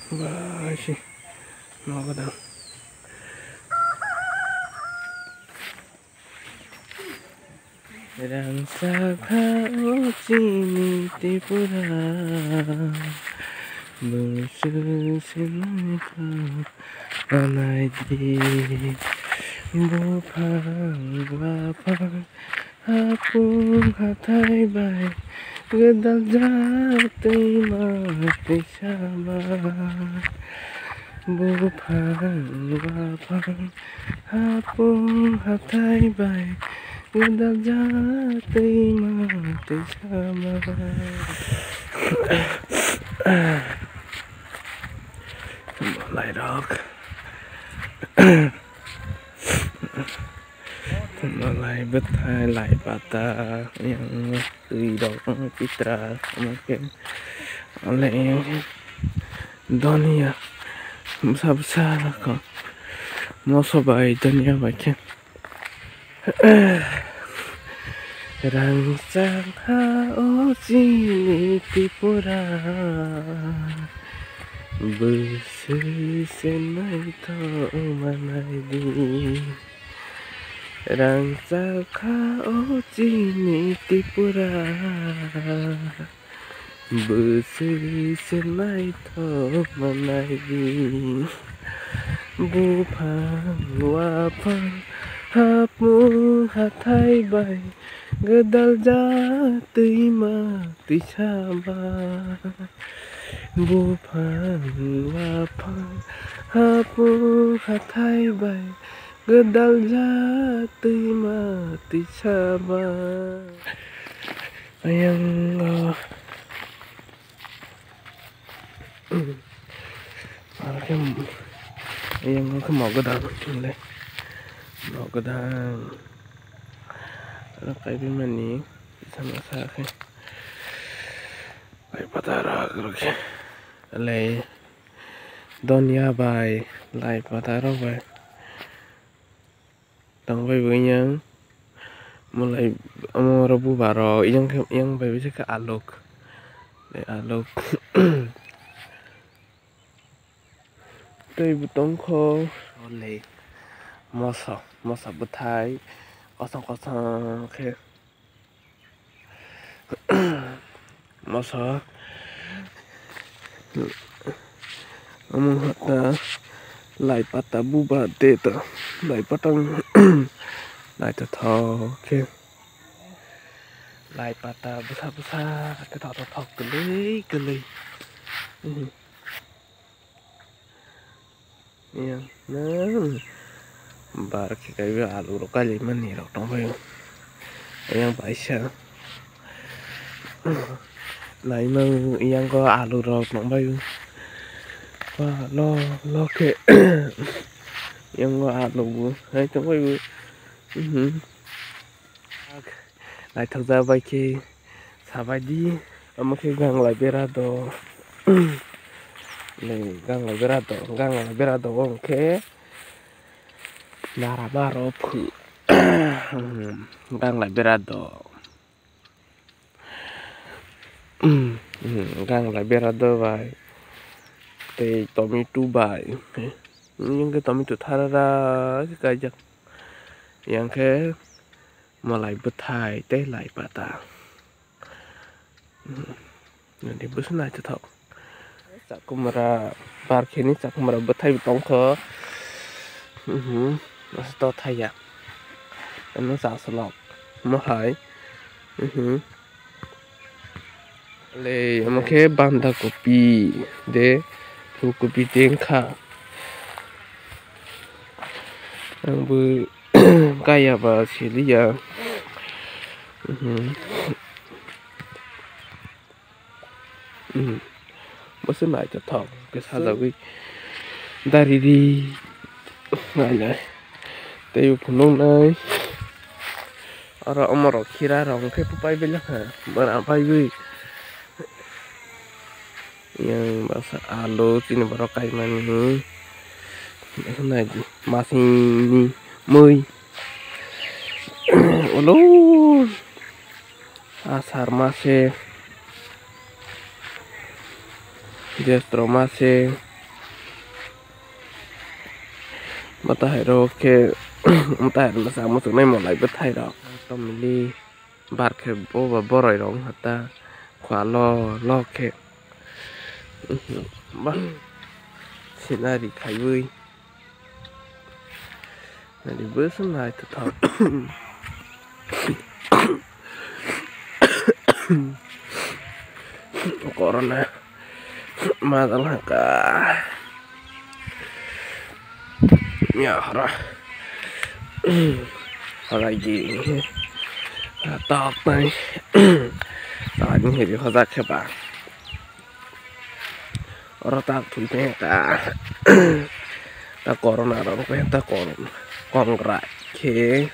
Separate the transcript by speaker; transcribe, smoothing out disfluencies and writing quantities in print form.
Speaker 1: Wah, sih, mau ke dalam. Rangsa kau sini tipura bersusun panai di bupang lapang apung hatai bai gedal jati mati sabar bupang lapang apung hatai bai gedal jati mati sabar. Mulai dok. Mulai betai lai patah yang dong citra mungkin oleh yang dunia besar-besar kok mau sobai dunia baca rangsang hao sini tipura bersesenai to manai di rangsa kau sini tipura bersesenai to manai di bupang wapang hapung hatai bai gedal jati mati sabar bupang wapang hapung hatai bai gedal jati mati sabar ayang ayang mau gedal le mau gedal kayak gimana nih sama saya kayak patara kerja le dunia bai lai patara bai tang bai yang mulai mau rebu baro yang bai bisa ke alok le alok tei butong ko le masa betai kosong ke masa among hata lai pata buba deta lai patang lai tho ke lai pata besar ke tho geli ya nah bar ke kayak alu ro kali mani ro tong bayo yang baisa lai mang yang ko alu ro tong bayo wah lo ke yang ko alu hai tong bayo lai thak ra bai ke sabai di amake gang lai bera do le gang lai bera do oke Naramaro pu gang lai berado gang lai berado bai te tomi tu bai những cái tomi tu thara ra cái kajak yang ke malai betai te lai pata nanti busna itu tau sak kumara bar kini sak kumara betai tong ke masih tau thaya nó xả slot nó hay le mà cái banda kopi de thu kopi tiếng kha ang bu kaya ba sili ya bớt lại cho thọ cái sao rồi dari đi ngay này tây phun nông này ở ông mà khi ra rồi cái bay bên lắc hả mà làm bay vui yang bahasa alo sini baru kayak mana này masih mui olo asar masih destro masih mà ta hay đâu cái mà ta mà sao mà tụi này một lại bất thay đó tao mình đi bạt cái bố và bố rồi đó hả ta khóa lo cái bắt xin ai đi khai vui này đi bữa xuống lại thật thật corona mà tao là cả nhà ra là gì tao này tao những gì họ ra các bạn orang tak tuh ta corona orang ta còn gerak ke